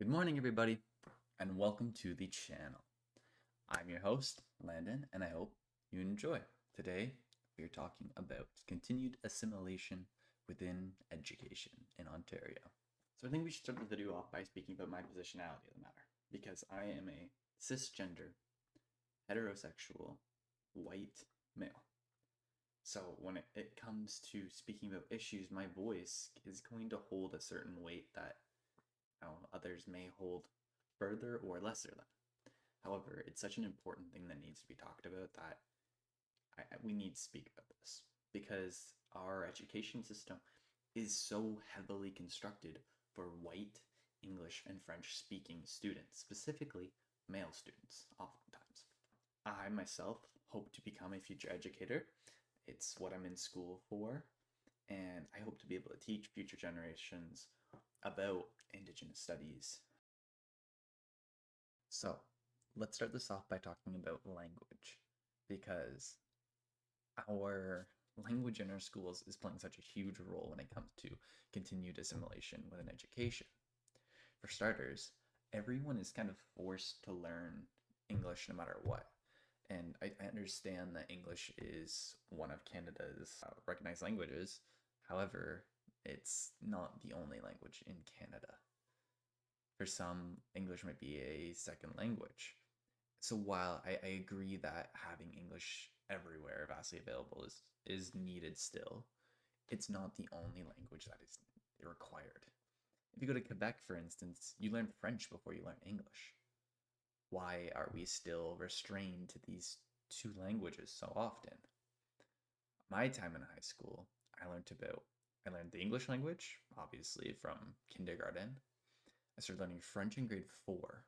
Good morning, everybody, and welcome to the channel. I'm your host, Landon, and I hope you enjoy. Today, we are talking about continued assimilation within education in Ontario. So I think we should start the video off by speaking about my positionality of the matter, because I am a cisgender, heterosexual, white male. So when it comes to speaking about issues, my voice is going to hold a certain weight that others may hold further or lesser than. However, it's such an important thing that needs to be talked about that we need to speak about this because our education system is so heavily constructed for white English and French speaking students, specifically male students, oftentimes. I myself hope to become a future educator. It's what I'm in school for, and I hope to be able to teach future generations about Indigenous studies. So, let's start this off by talking about language, because our language in our schools is playing such a huge role when it comes to continued assimilation within education. For starters, everyone is kind of forced to learn English no matter what. And I understand that English is one of Canada's recognized languages. However, it's not the only language in Canada. For some, English might be a second language. So while I agree that having English everywhere vastly available is needed still, it's not the only language that is required. If you go to Quebec, for instance, you learn French before you learn English. Why are we still restrained to these two languages so often? My time in high school, I learned the English language, obviously from kindergarten. I started learning French in grade 4,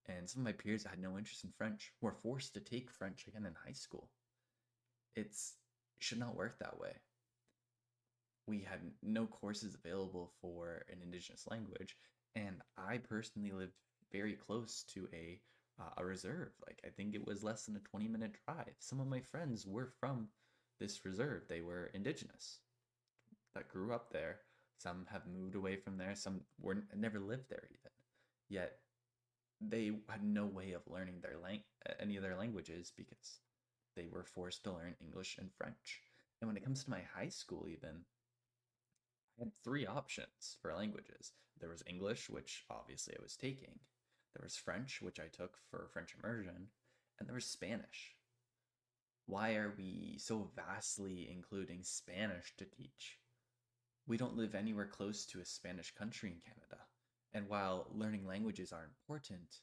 and some of my peers that had no interest in French were forced to take French again in high school. It should not work that way. We had no courses available for an Indigenous language, and I personally lived very close to a reserve. Like I think it was less than a 20-minute drive. Some of my friends were from this reserve. They were Indigenous that grew up there. Some have moved away from there. Some were never lived there even. Yet they had no way of learning any of their languages because they were forced to learn English and French. And when it comes to my high school, even, I had three options for languages. There was English, which obviously I was taking. There was French, which I took for French immersion, and there was Spanish. Why are we so vastly including Spanish to teach? We don't live anywhere close to a Spanish country in Canada. And while learning languages are important,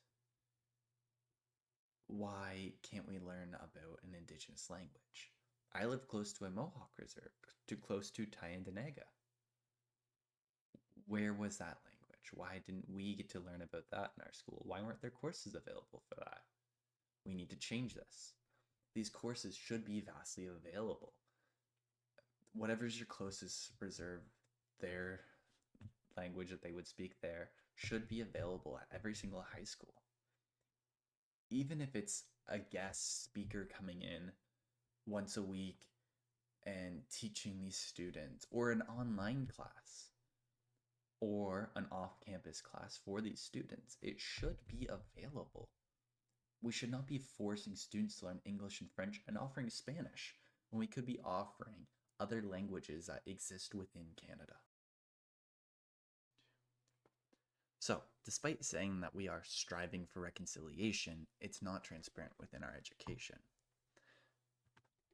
why can't we learn about an Indigenous language? I live close to a Mohawk reserve, too close to Tyendinaga. Where was that language? Why didn't we get to learn about that in our school? Why weren't there courses available for that? We need to change this. These courses should be vastly available. Whatever's your closest reserve, their language that they would speak there should be available at every single high school. Even if it's a guest speaker coming in once a week and teaching these students, or an online class, or an off campus class for these students, it should be available. We should not be forcing students to learn English and French and offering Spanish when we could be offering other languages that exist within Canada. So, despite saying that we are striving for reconciliation, it's not transparent within our education.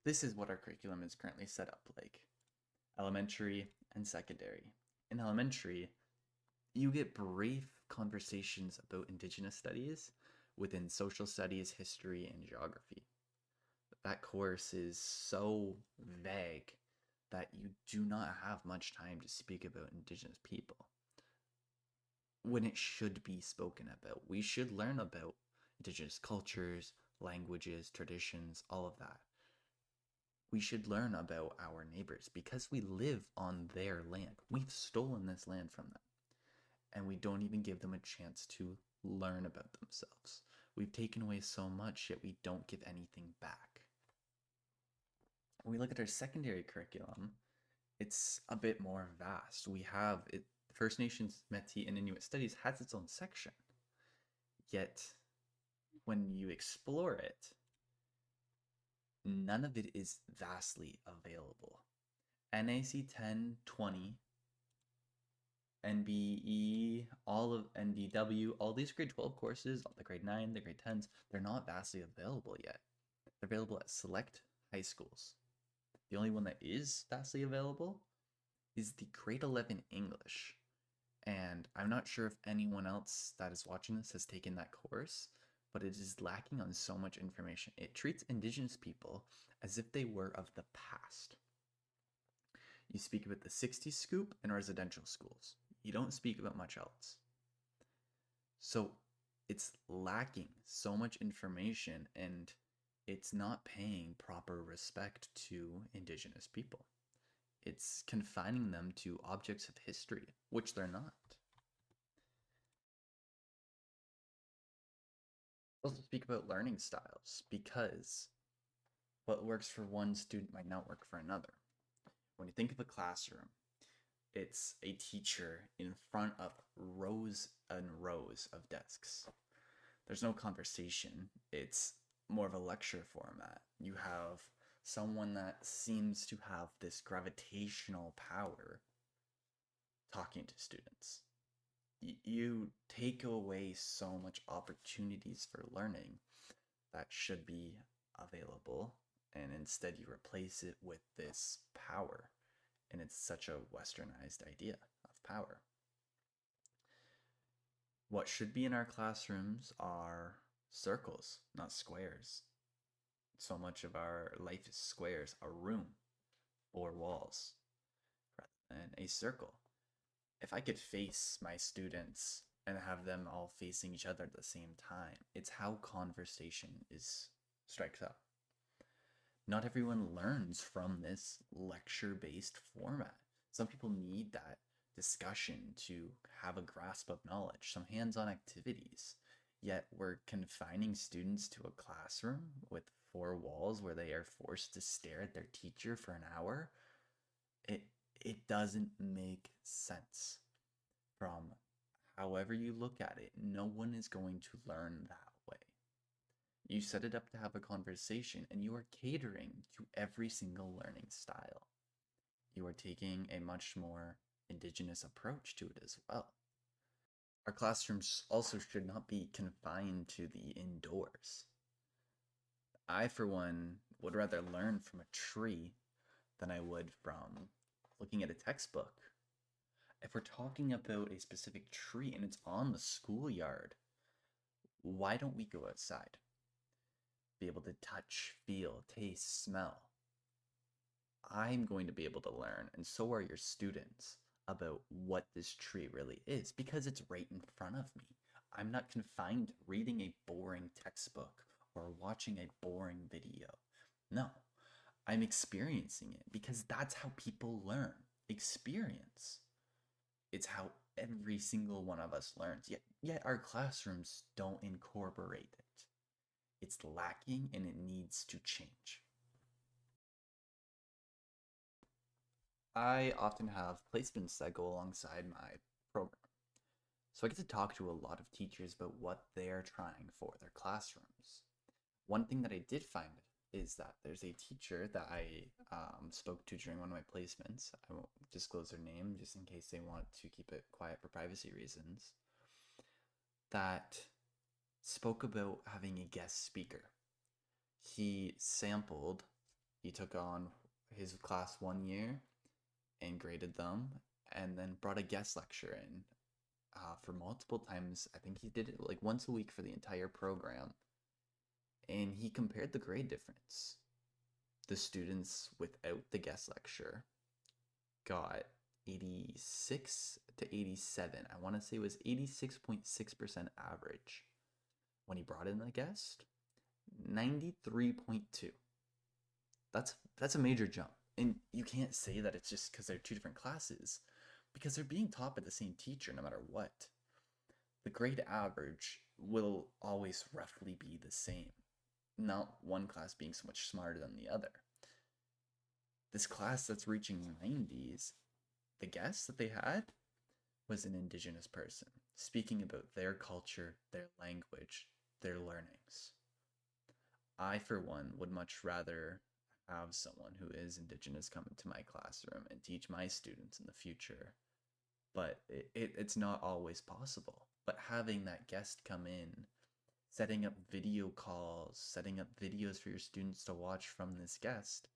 This is what our curriculum is currently set up like: elementary and secondary. In elementary, you get brief conversations about Indigenous studies within social studies, history, and geography. That course is so vague that you do not have much time to speak about Indigenous people when it should be spoken about. We should learn about Indigenous cultures, languages, traditions, all of that. We should learn about our neighbors because we live on their land. We've stolen this land from them, and we don't even give them a chance to learn about themselves. We've taken away so much, yet we don't give anything back. When we look at our secondary curriculum, it's a bit more vast. We have The First Nations, Métis, and Inuit Studies has its own section. Yet, when you explore it, none of it is vastly available. NAC 10, 20, NBE, all of NDW, all these grade 12 courses, the grade 9, the grade 10s, they're not vastly available yet. They're available at select high schools. The only one that is vastly available is the grade 11 English. And I'm not sure if anyone else that is watching this has taken that course, but it is lacking on so much information. It treats Indigenous people as if they were of the past. You speak about the 60s scoop in residential schools. You don't speak about much else. So it's lacking so much information, and it's not paying proper respect to Indigenous people. It's confining them to objects of history, which they're not. Also speak about learning styles, because what works for one student might not work for another. When you think of a classroom, it's a teacher in front of rows and rows of desks. There's no conversation. It's more of a lecture format. You have someone that seems to have this gravitational power talking to students. You take away so much opportunities for learning that should be available, and instead you replace it with this power. And it's such a westernized idea of power. What should be in our classrooms are circles, not squares. So much of our life is squares, a room, 4 walls, rather than a circle. If I could face my students and have them all facing each other at the same time, it's how conversation strikes up. Not everyone learns from this lecture-based format. Some people need that discussion to have a grasp of knowledge, some hands-on activities. Yet we're confining students to a classroom with 4 walls where they are forced to stare at their teacher for an hour. It doesn't make sense. From however you look at it, no one is going to learn that way. You set it up to have a conversation, and you are catering to every single learning style. You are taking a much more Indigenous approach to it as well. Our classrooms also should not be confined to the indoors. I, for one, would rather learn from a tree than I would from looking at a textbook. If we're talking about a specific tree and it's on the schoolyard, why don't we go outside? Be able to touch, feel, taste, smell. I'm going to be able to learn, and so are your students, about what this tree really is, because it's right in front of me. I'm not confined to reading a boring textbook or watching a boring video. No, I'm experiencing it, because that's how people learn. Experience. It's how every single one of us learns, yet our classrooms don't incorporate it. It's lacking, and it needs to change. I often have placements that go alongside my program. So I get to talk to a lot of teachers about what they're trying for their classrooms. One thing that I did find is that there's a teacher that I spoke to during one of my placements. I won't disclose their name just in case they want to keep it quiet for privacy reasons. That spoke about having a guest speaker. He took on his class 1 year and graded them, and then brought a guest lecture in for multiple times. I think he did it like once a week for the entire program. And he compared the grade difference. The students without the guest lecture got 86 to 87. I want to say it was 86.6% average. When he brought in the guest, 93.2. That's a major jump. And you can't say that it's just because they're 2 different classes, because they're being taught by the same teacher no matter what. The grade average will always roughly be the same, not one class being so much smarter than the other. This class that's reaching 90s, the guests that they had was an Indigenous person speaking about their culture, their language, their learnings. I, for one, would much rather have someone who is Indigenous come into my classroom and teach my students in the future. But it's not always possible. But having that guest come in, setting up video calls, setting up videos for your students to watch from this guest,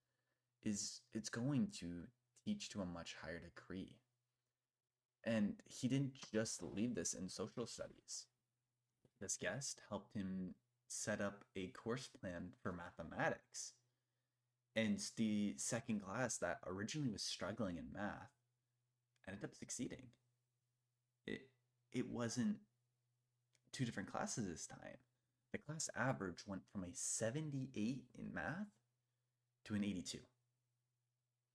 it's going to teach to a much higher degree. And he didn't just leave this in social studies. This guest helped him set up a course plan for mathematics. And the second class that originally was struggling in math ended up succeeding. It wasn't two different classes this time. The class average went from a 78 in math to an 82.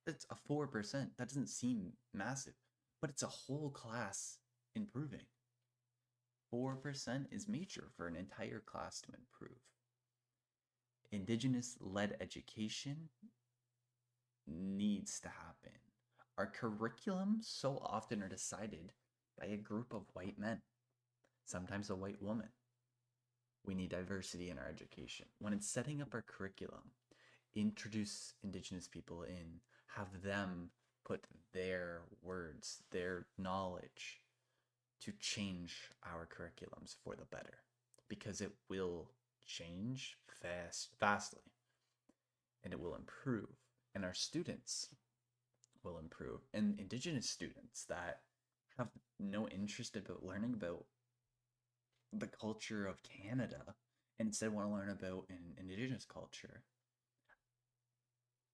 That's a 4%. That doesn't seem massive, but it's a whole class improving. 4% is major for an entire class to improve. Indigenous-led education needs to happen. Our curriculums so often are decided by a group of white men, sometimes a white woman. We need diversity in our education. When it's setting up our curriculum, introduce Indigenous people in, have them put their words, their knowledge to change our curriculums for the better, because it will change fastly, and it will improve, and our students will improve. And Indigenous students that have no interest about learning about the culture of Canada and instead want to learn about an Indigenous culture,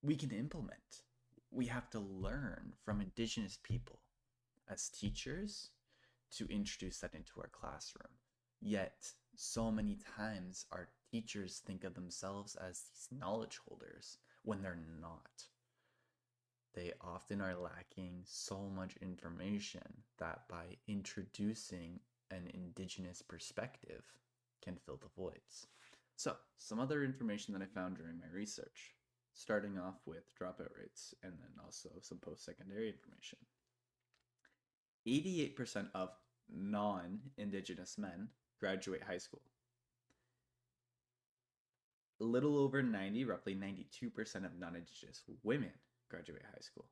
we can implement. We have to learn from Indigenous people as teachers to introduce that into our classroom. Yet, so many times our teachers think of themselves as these knowledge holders when they're not. They often are lacking so much information that by introducing an Indigenous perspective can fill the voids. So, some other information that I found during my research, starting off with dropout rates and then also some post-secondary information. 88% of non-Indigenous men graduate high school. A little over 90, roughly 92% of non-Indigenous women graduate high school.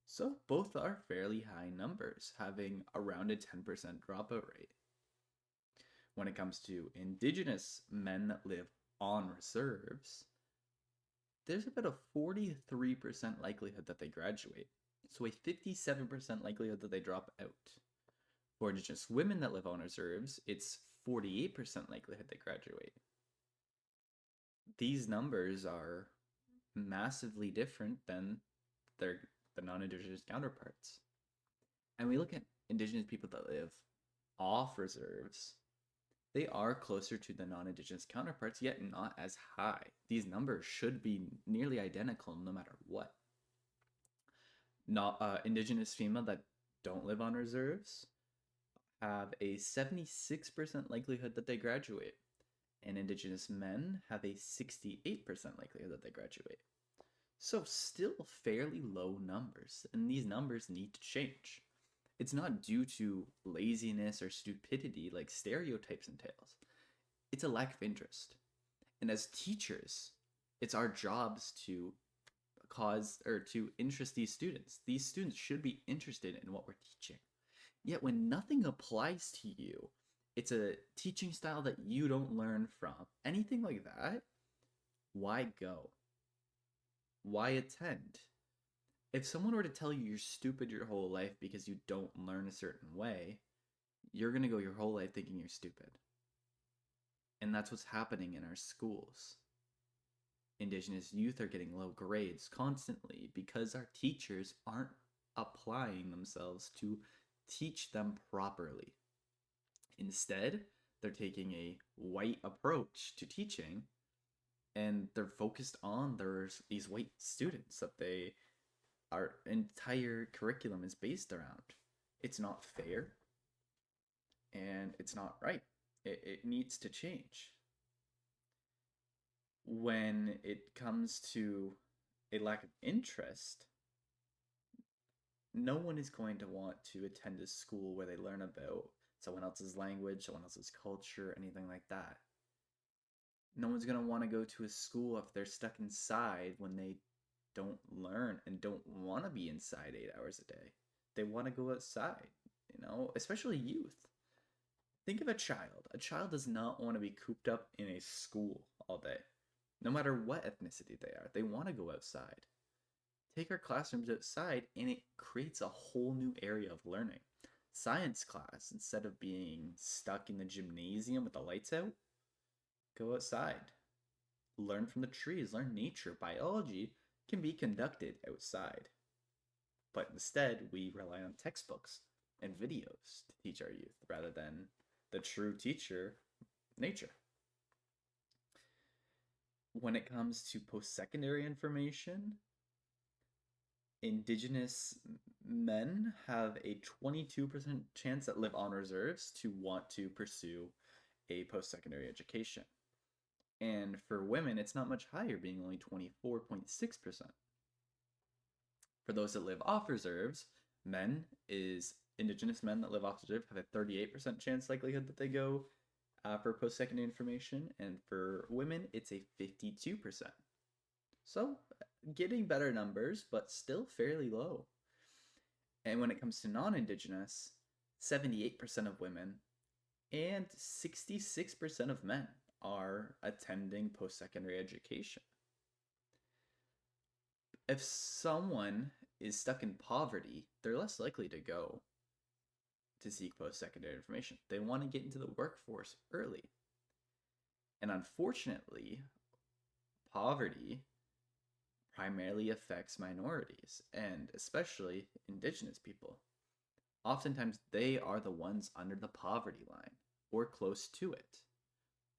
So both are fairly high numbers, having around a 10% dropout rate. When it comes to Indigenous men that live on reserves, there's about a 43% likelihood that they graduate. So a 57% likelihood that they drop out. For Indigenous women that live on reserves, it's 48% likelihood they graduate. These numbers are massively different than the non-Indigenous counterparts. And we look at Indigenous people that live off reserves, they are closer to the non-Indigenous counterparts, yet not as high. These numbers should be nearly identical no matter what. Indigenous female that don't live on reserves have a 76% likelihood that they graduate, and Indigenous men have a 68% likelihood that they graduate. So still fairly low numbers, and these numbers need to change. It's not due to laziness or stupidity like stereotypes entails. It's a lack of interest. And as teachers, it's our jobs to interest these students. These students should be interested in what we're teaching. Yet when nothing applies to you, it's a teaching style that you don't learn from, anything like that, why go? Why attend? If someone were to tell you you're stupid your whole life because you don't learn a certain way, you're going to go your whole life thinking you're stupid. And that's what's happening in our schools. Indigenous youth are getting low grades constantly because our teachers aren't applying themselves to teach them properly. Instead, they're taking a white approach to teaching, and they're focused on these white students that our entire curriculum is based around. It's not fair, and it's not right. It needs to change. When it comes to a lack of interest, No one is going to want to attend a school where they learn about someone else's language, someone else's culture, anything like that. No one's going to want to go to a school if they're stuck inside when they don't learn and don't want to be inside 8 hours a day. They want to go outside, especially youth. Think of a child. A child does not want to be cooped up in a school all day, no matter what ethnicity they are. They want to go outside. Take our classrooms outside, and it creates a whole new area of learning. Science class, instead of being stuck in the gymnasium with the lights out, go outside. Learn from the trees, learn nature. Biology can be conducted outside. But instead, we rely on textbooks and videos to teach our youth rather than the true teacher, nature. When it comes to post-secondary information, Indigenous men have a 22% chance that live on reserves to want to pursue a post-secondary education. And for women, it's not much higher, being only 24.6%. For those that live off reserves, Indigenous men that live off reserve have a 38% chance likelihood that they go for post-secondary information, and for women, it's a 52%. So, getting better numbers, but still fairly low. And when it comes to non-Indigenous, 78% of women and 66% of men are attending post-secondary education. If someone is stuck in poverty, they're less likely to go to seek post-secondary information. They want to get into the workforce early. And unfortunately, poverty primarily affects minorities, and especially Indigenous people. Oftentimes, they are the ones under the poverty line or close to it.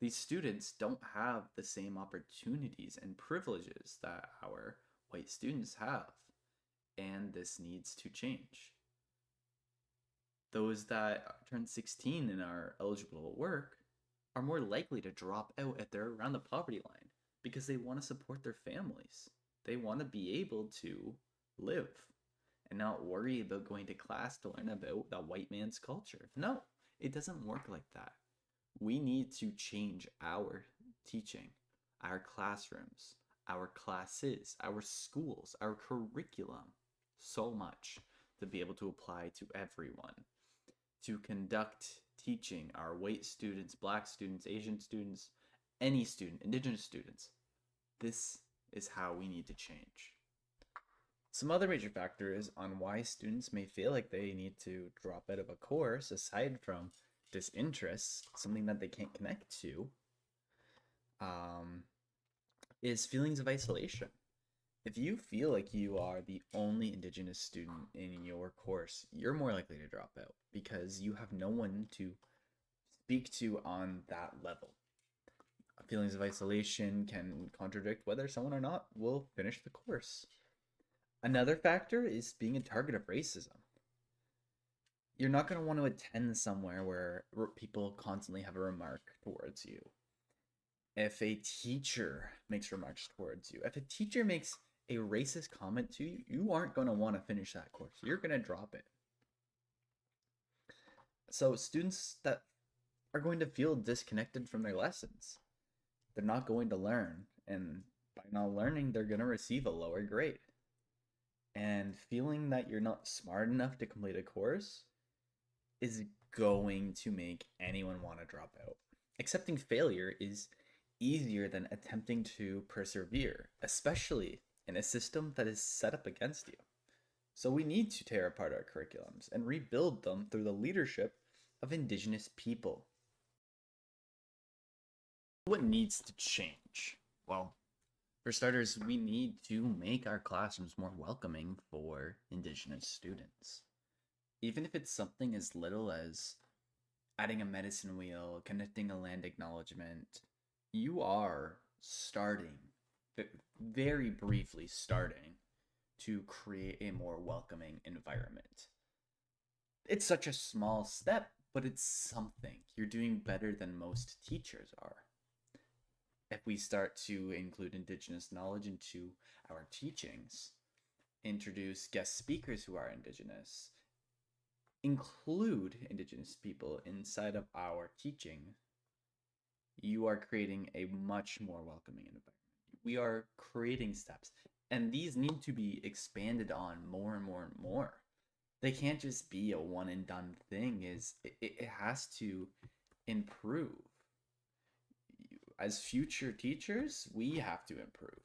These students don't have the same opportunities and privileges that our white students have, and this needs to change. Those that turn 16 and are eligible to work are more likely to drop out if they're around the poverty line because they want to support their families. They want to be able to live and not worry about going to class to learn about the white man's culture. No, it doesn't work like that. We need to change our teaching, our classrooms, our classes, our schools, our curriculum so much to be able to apply to everyone, to conduct teaching our white students, black students, Asian students, any student, Indigenous students. This is how we need to change. Some other major factors on why students may feel like they need to drop out of a course, aside from disinterest, something that they can't connect to, is feelings of isolation. If you feel like you are the only Indigenous student in your course, you're more likely to drop out because you have no one to speak to on that level. Feelings of isolation can contradict whether someone or not will finish the course. Another factor is being a target of racism. You're not going to want to attend somewhere where people constantly have a remark towards you. If a teacher makes remarks towards you, if a teacher makes a racist comment to you, you aren't going to want to finish that course. You're going to drop it. So students that are going to feel disconnected from their lessons, they're not going to learn, and by not learning, they're going to receive a lower grade. And feeling that you're not smart enough to complete a course is going to make anyone want to drop out. Accepting failure is easier than attempting to persevere, especially in a system that is set up against you. So we need to tear apart our curriculums and rebuild them through the leadership of Indigenous people. What needs to change? Well, for starters, we need to make our classrooms more welcoming for Indigenous students. Even if it's something as little as adding a medicine wheel, connecting a land acknowledgement, you are starting, very briefly starting, to create a more welcoming environment. It's such a small step, but it's something. You're doing better than most teachers are. If we start to include Indigenous knowledge into our teachings, introduce guest speakers who are Indigenous, include Indigenous people inside of our teaching, you are creating a much more welcoming environment. We are creating steps, and these need to be expanded on more and more and more. They can't just be a one and done thing. It has to improve. As future teachers, we have to improve.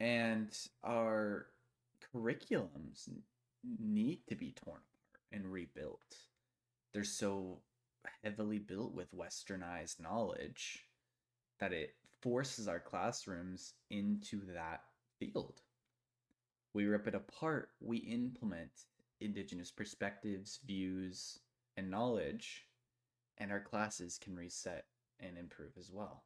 And our curriculums need to be torn apart and rebuilt. They're so heavily built with westernized knowledge that it forces our classrooms into that field. We rip it apart, we implement Indigenous perspectives, views, and knowledge, and our classes can reset and improve as well.